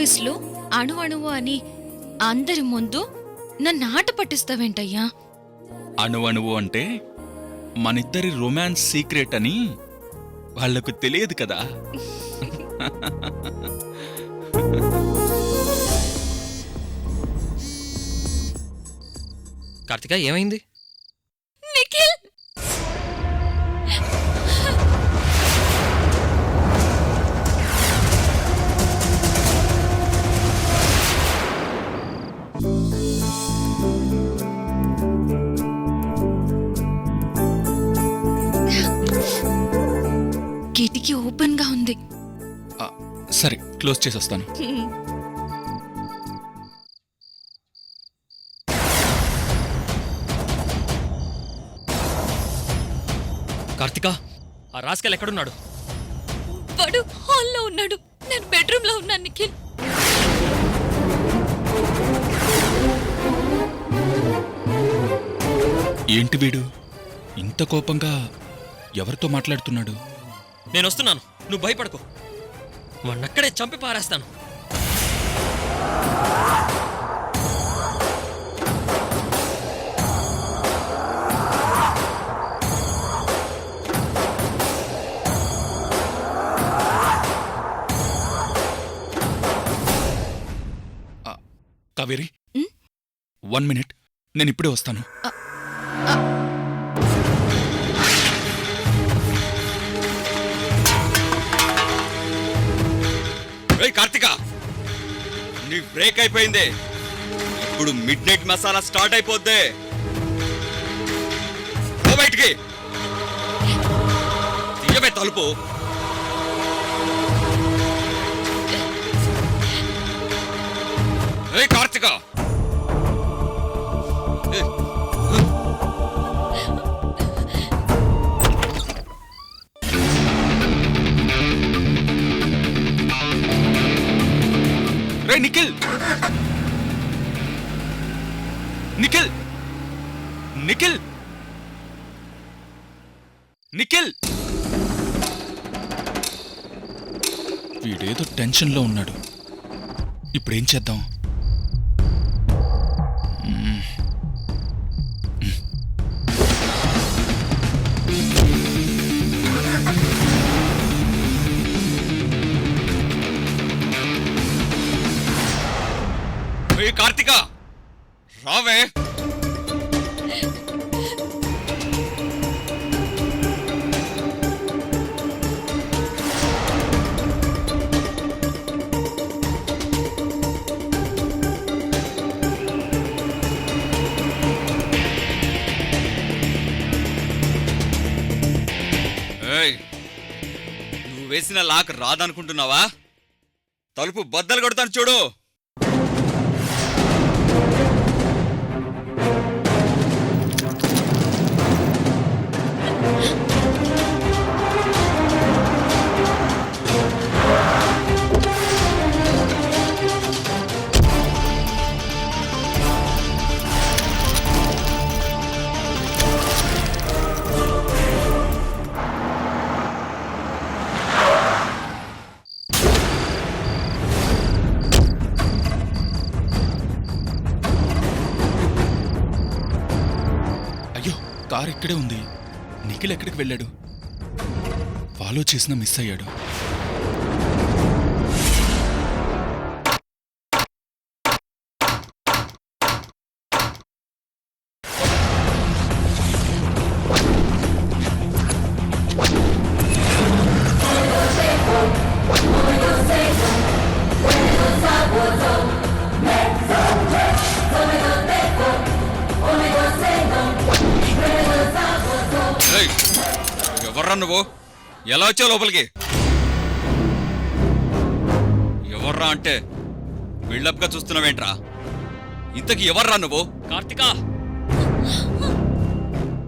ఆఫీస్లో అణువణువు అని అందరి ముందు నన్ను ఆట పట్టిస్తావేంటయ్యా? అణువణువు అంటే మనిద్దరి రొమాన్స్ సీక్రెట్ అని వాళ్లకు తెలియదు కదా. కార్తిక, ఏమైంది? నిఖిల్, కిటికీ ఓపెన్ గా ఉంది. సరే, క్లోజ్ చేసేస్తాను. కార్తిక, ఆ రాస్కెల్ ఎక్కడున్నాడు? వాడు హాల్లో ఉన్నాడు, నేను బెడ్రూమ్ లో ఉన్నాను. నిఖిల్, ఏంటి వీడు ఇంత కోపంగా ఎవరితో మాట్లాడుతున్నాడు? నేను వస్తున్నాను, నువ్వు భయపడకు. వాణ్ణక్కడే చంపి పారేస్తాను. కావేరి, 1 మినిట్, నేను ఇప్పుడే వస్తాను. కార్తిక, నీ బ్రేక్ అయిపోయింది. ఇప్పుడు మిడ్ నైట్ మసాలా స్టార్ట్ అయిపోద్ది. ఓ బయటికి తీయవే తలుపు. కార్తిక, నిఖిల్, నిఖిల్, నిఖిల్, నిఖిల్. వీడేదో టెన్షన్లో ఉన్నాడు. ఇప్పుడేం చేద్దాం? కార్తిక, రావే. నువ్వు వేసిన లాక్ రాదనుకుంటున్నావా? తలుపు బద్దలు కొడతాను చూడు. కార్ ఇక్కడే ఉంది. నిఖిల్ ఎక్కడికి వెళ్ళాడు? ఫాలో చేసినా మిస్ అయ్యాడు. ఎవర్రా నువ్వు? ఎలా వచ్చావు లోపలికి? ఎవర్రా అంటే బిల్డప్గా చూస్తున్నావేంట్రా? ఇంతకి ఎవర్రా నువ్వు? కార్తిక,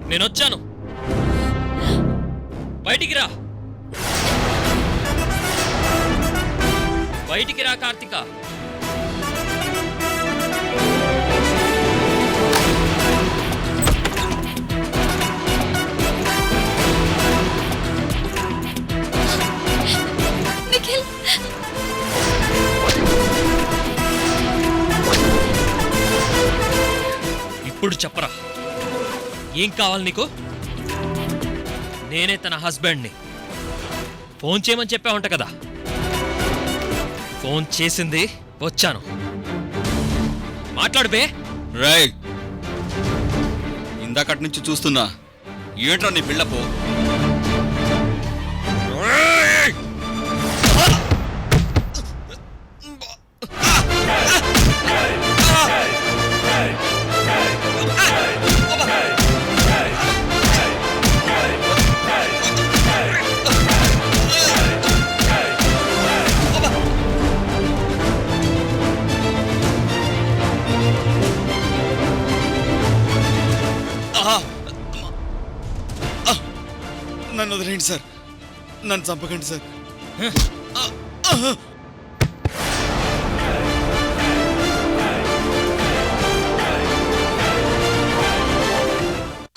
నేనొచ్చాను, బయటికి రా. బయటికి రా కార్తిక. నిఖిల్, ఇప్పుడు చెప్పరా, ఏం కావాలి నీకు? నేనే తన హస్బెండ్ని. ఫోన్ చేయమని చెప్పావంట కదా, ఫోన్ చేసింది, వచ్చాను. మాట్లాడు బే. రేయ్, ఇందాకటి నుంచి చూస్తున్నా, ఏంట్రా నీ బిల్డప్? నన్ను వదిలేండి సార్, నన్ను చంపకండి సార్.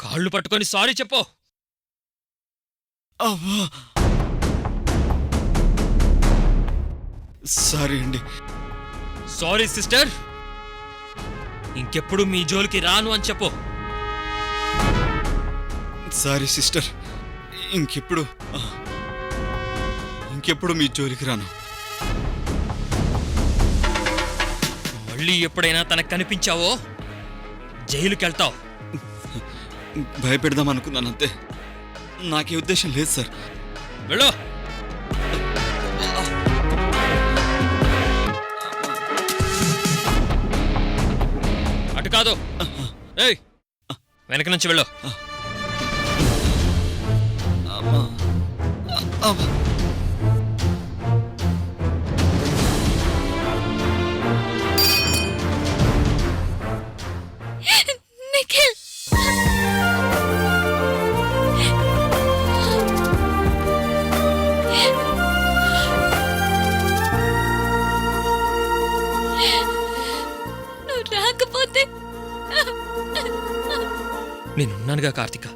కాళ్ళు పట్టుకొని సారీ చెప్పు. సారీ అండి. సారీ సిస్టర్, ఇంకెప్పుడు మీ జోలికి రాను అని చెప్పు. సారీ సిస్టర్, ఇంకెప్పుడు మీ జోలికి రాను. మళ్ళీ ఎప్పుడైనా తనకు కనిపించావో జైలుకి వెళ్తావు. భయపెడదాం అనుకున్నాను అంతే, నాకే ఉద్దేశం లేదు సార్. వెళ్ళు. అటు కాదు, ఏయ్ వెనక నుంచి వెళ్ళు. నిఖిల్, నువ్వు రాకపోతే నేనున్నానుగా కార్తిక.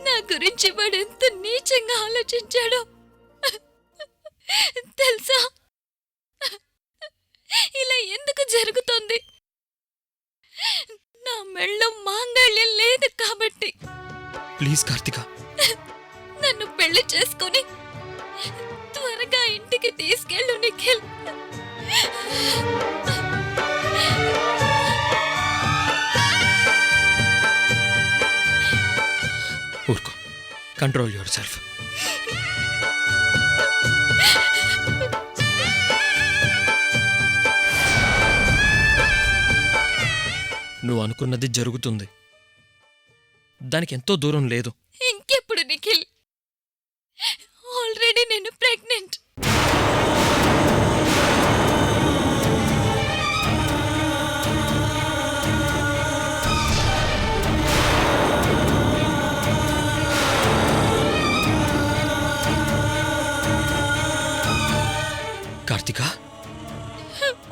నా గురించి వాడు ఎంత నీచంగా ఆలోచించాడో తెలుసా? ఇలా ఎందుకు జరుగుతోంది? నా మెళ్ళో మాంగళ్యం లేదు కాబట్టి. ప్లీజ్ కార్తిక, నన్ను పెళ్లి చేసుకొని త్వరగా ఇంటికి తీసుకెళ్ళు నిఖిల్. ఊరుకో, కంట్రోల్ యువర్ సెల్ఫ్. నువ్వు అనుకున్నది జరుగుతుంది, దానికి ఎంతో దూరం లేదు. ఇంకెప్పుడు నిఖిల్? ఆల్రెడీ నేను ప్రెగ్నెంట్. కార్తిక,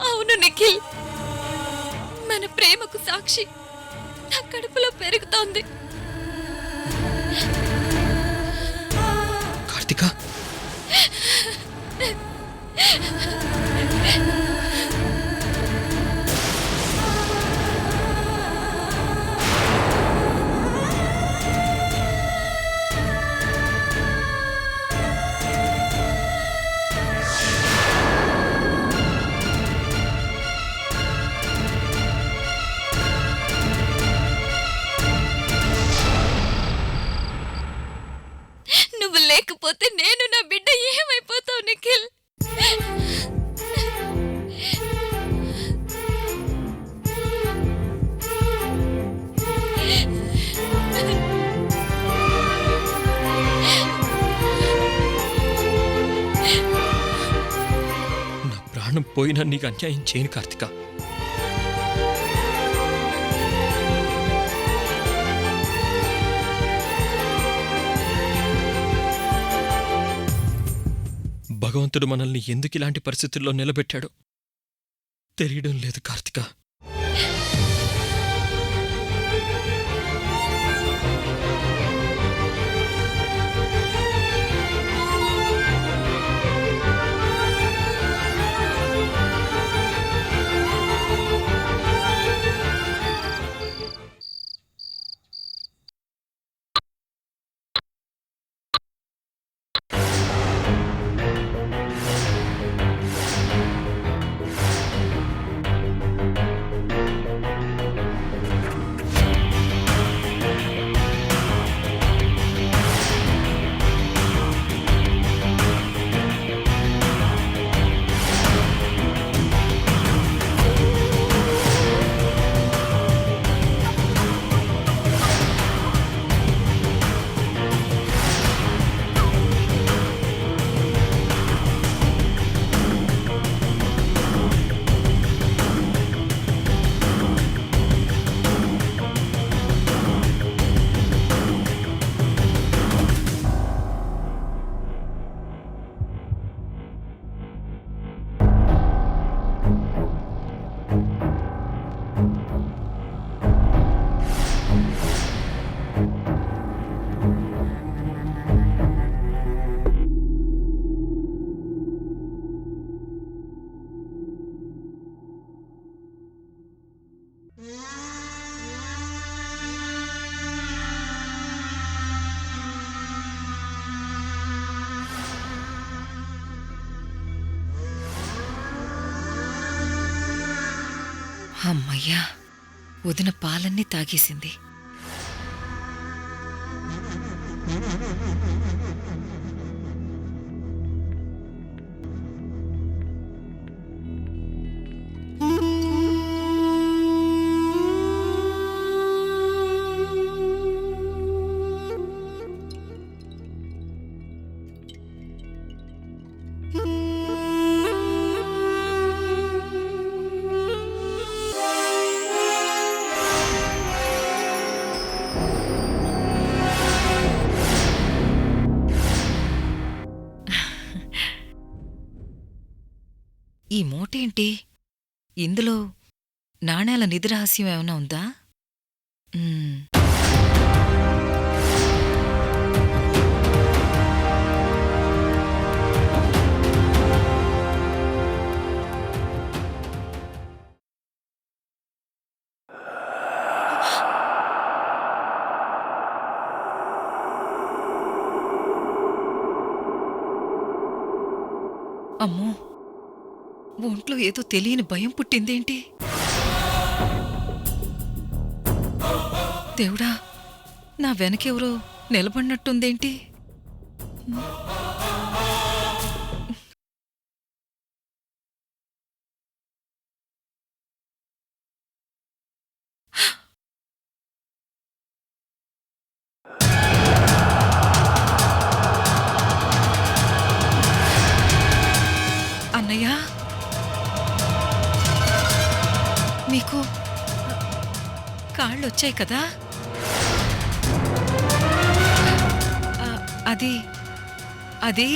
అవును నిఖిల్, మన ప్రేమకు సాక్షి నా కడుపులో పెరుగుతోంది. కార్తిక, నువ్వు లేకపోతే నేను నా బిడ్డ ఏమైపోతావు నిఖిల్? నా ప్రాణం పోయినా నీకు అన్యాయం చేయను కార్తిక. భగవంతుడు మనల్ని ఎందుకు ఇలాంటి పరిస్థితుల్లో నిలబెట్టాడో తెలియడం లేదు కార్తిక. అమ్మయ్యా, వదిన పాలన్నీ తాగేసింది. ఈ మూటేంటి? ఇందులో నాణేల నిధి రహస్యం ఏమైనా ఉందా? అమ్మో, ఒంట్లో ఏదో తెలియని భయం పుట్టిందేంటి? దేవుడా, నా వెనకెవరో నిలబడినట్టుందేంటి? అన్నయ్య, నీకు కాళ్ళొచ్చాయి కదా? అది అది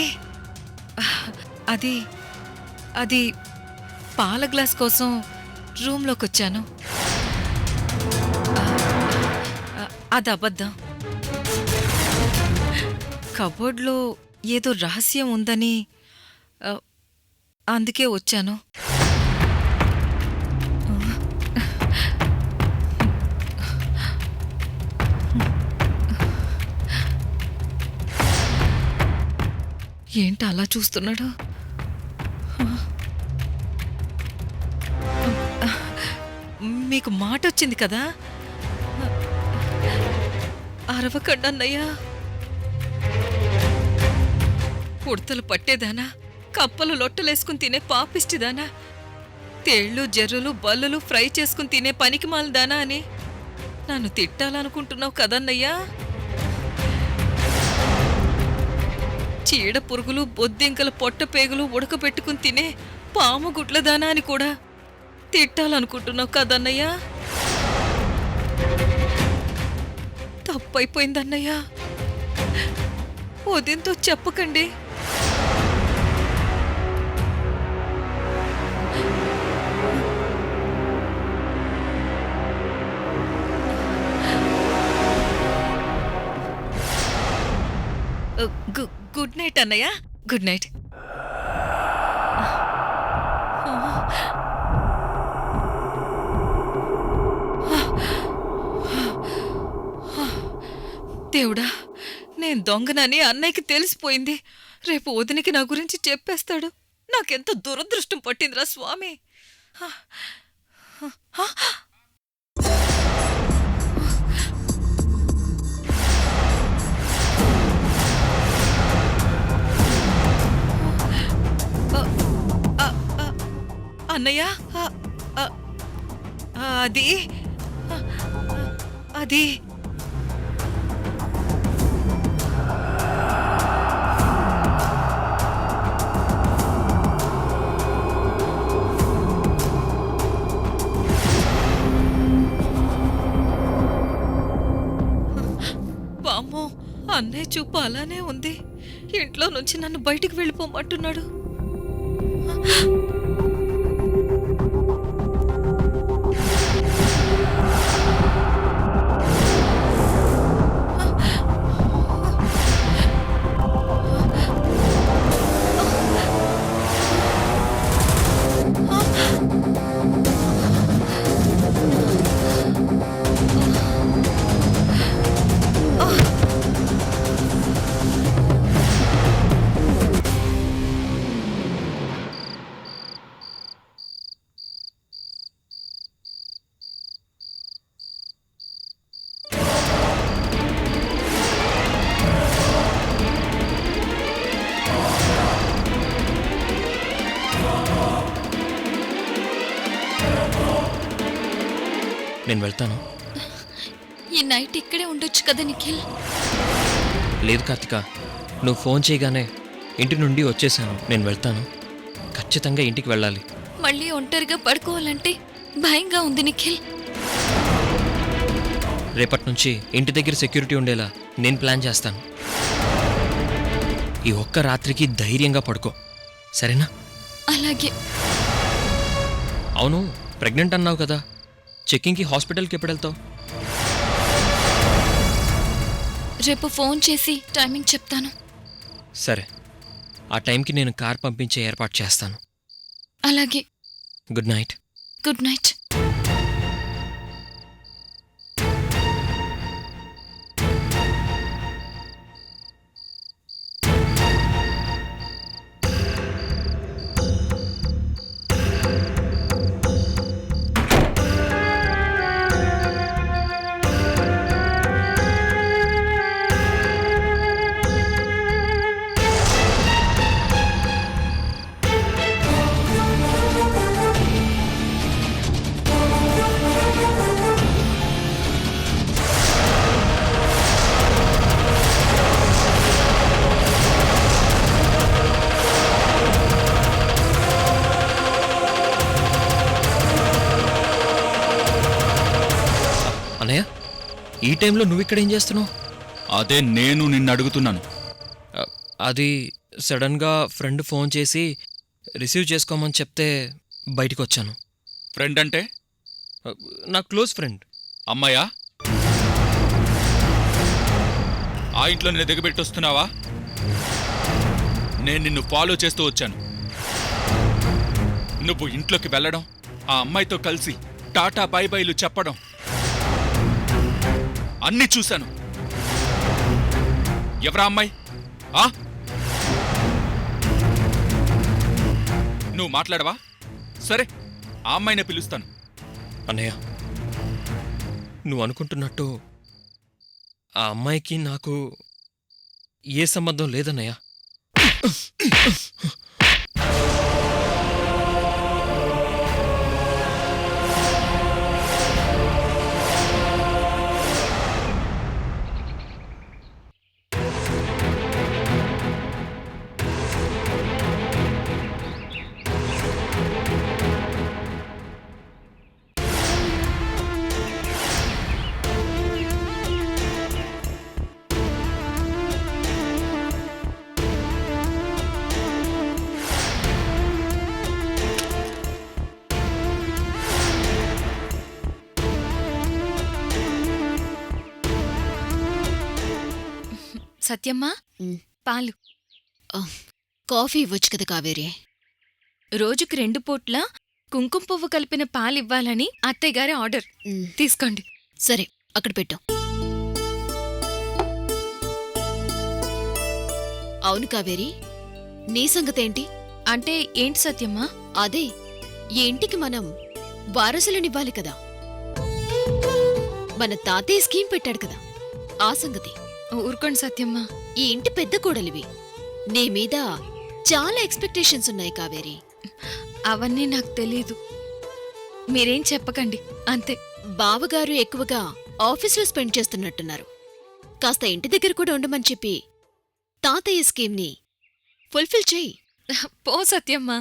అది అది పాల గ్లాస్ కోసం రూమ్లోకొచ్చాను. అది అబద్ధం. కబోర్డ్లో ఏదో రహస్యం ఉందని అందుకే వచ్చాను. ఏంటి అలా చూస్తున్నాడు? మీకు మాట వచ్చింది కదా, అరవకండి అన్నయ్యా. ఉడతలు పట్టేదానా, కప్పలు లొట్టలేసుకుని తినే పాపిష్టిదానా, తేళ్లు జర్రులు బల్లులు ఫ్రై చేసుకుని తినే పనికి మాలదానా అని నన్ను తిట్టాలనుకుంటున్నావు కదన్నయ్యా? చీడ పురుగులు బొద్దింకల పొట్ట పేగులు ఉడకబెట్టుకుని తినే పాము గుట్లదానా అని కూడా తిట్టాలనుకుంటున్నావు కదన్నయ్యా? తప్పైపోయిందన్నయ్యా, వదింతో చెప్పకండి. గుడ్ నైట్ అన్నయ్య. Good night. దేవుడా, నేను దొంగనని అన్నయ్యకి తెలిసిపోయింది. రేపు వదినికి నా గురించి చెప్పేస్తాడు. నాకెంత దురదృష్టం పట్టిందిరా స్వామి. అన్నయ్య, అది అది వామ్మో, అన్నయ్య చూపు అలానే ఉంది. ఇంట్లో నుంచి నన్ను బయటికి వెళ్ళిపోమంటున్నాడు. నేను వెళ్తాను. ఈ నైట్ ఇక్కడే ఉండొచ్చు కదా నిఖిల్. లేదు కార్తిక, నువ్వు ఫోన్ చేయగానే ఇంటి నుండి వచ్చేసాను. నేను వెళ్తాను. ఖచ్చితంగా ఇంటికి వెళ్ళాలి. మళ్ళీ ఒంటరిగా పడుకోవాలంటే భయంగా ఉంది నిఖిల్. రేపటి నుంచి ఇంటి దగ్గర సెక్యూరిటీ ఉండేలా నేను ప్లాన్ చేస్తాను. ఈ ఒక్క రాత్రికి ధైర్యంగా పడుకో, సరేనా? అలాగే. అవును, ప్రెగ్నెంట్ అన్నావు కదా, చెక్కింగ్కి హాస్పిటల్కి ఎప్పుడు వెళ్తావు? రేపు ఫోన్ చేసి టైమింగ్ చెప్తాను. సరే, ఆ టైంకి నేను కార్ పంపించే ఏర్పాటు చేస్తాను. అలాగే. Good night. Good night. అన్నయ్య, ఈ టైంలో నువ్వు ఇక్కడ ఏం చేస్తున్నావు? అదే నేను నిన్ను అడుగుతున్నాను. అది సడన్గా ఫ్రెండ్ ఫోన్ చేసి రిసీవ్ చేసుకోమని చెప్తే బయటికి వచ్చాను. ఫ్రెండ్ అంటే నా క్లోజ్ ఫ్రెండ్. అమ్మాయా? ఆ ఇంట్లో నేను దిగబెట్టి వస్తున్నావా? నేను నిన్ను ఫాలో చేస్తూ వచ్చాను. నువ్వు ఇంట్లోకి వెళ్ళడం, ఆ అమ్మాయితో కలిసి టాటా బై బైలు చెప్పడం అన్నీ చూశాను. ఎవరా అమ్మాయి? ఆ? నువ్వు మాట్లాడవా? సరే, ఆ అమ్మాయినే పిలుస్తాను. అన్నయ్య, నువ్వు అనుకుంటున్నట్టు ఆ అమ్మాయికి నాకు ఏ సంబంధం లేదన్నయ్య. సత్యమ్మా, పాలు. కాఫీ ఇవ్వచ్చు కదా కావేరి. రోజుకి 2 పూట్ల కుంకుమ పువ్వు కలిపిన పాలివ్వాలని అత్తయ్యగారి ఆర్డర్. తీసుకోండి. సరే, అక్కడ పెట్టు. అవును కావేరి, నీ సంగతేంటి? అంటే ఏంటి సత్యమ్మా? అదే, ఈ ఇంటికి మనం వారసులనివ్వాలి కదా. మన తాతయ్య స్కీమ్ పెట్టాడు కదా, ఆ సంగతి. ఊరుకోండి సత్యమ్మా. ఈ ఇంటి పెద్ద కోడలివి. నీ మీద చాలా ఎక్స్పెక్టేషన్స్ ఉన్నాయి కావేరి. అవన్నీ నాకు తెలీదు. మీరేం చెప్పకండి అంతే. బావగారు ఎక్కువగా ఆఫీస్లో స్పెండ్ చేస్తున్నట్టున్నారు. కాస్త ఇంటి దగ్గర కూడా ఉండమని చెప్పి తాతయ్య స్కీమ్ని ఫుల్ఫిల్ చెయ్యి. పో సత్యమ్మా.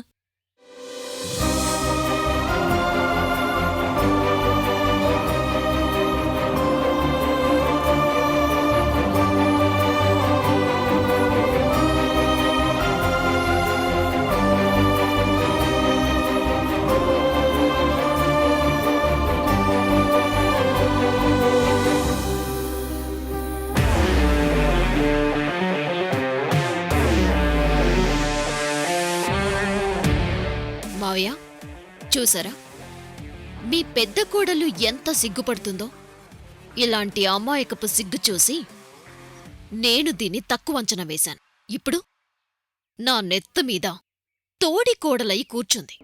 మావయ్య, చూసారా మీ పెద్ద కోడలు ఎంత సిగ్గుపడుతుందో? ఇలాంటి అమాయకపు సిగ్గు చూసి నేను దీన్ని తక్కువ అంచనా వేశాను. ఇప్పుడు నా నెత్త మీద తోడి కోడలై కూర్చుంది.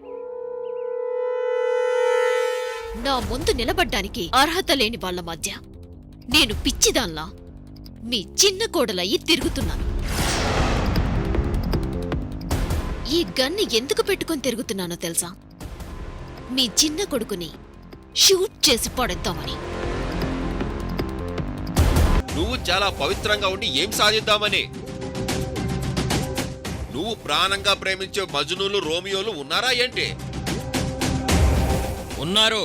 నా ముందు నిలబడ్డానికి అర్హత లేని వాళ్ల మధ్య నేను పిచ్చిదాన్లా మీ చిన్న కోడలయ్యి తిరుగుతున్నాను. ఈ గన్ని ఎందుకు పెట్టుకొని తిరుగుతున్నానో తెలుసా? మీ చిన్న కొడుకుని షూట్ చేసి పడేద్దామని. నువ్వు చాలా పవిత్రంగా ఉండి ఏం సాధిద్దామని? నువ్వు ప్రాణంగా ప్రేమించే మజునులు రోమియోలు ఉన్నారా ఏంటి? ఉన్నారు.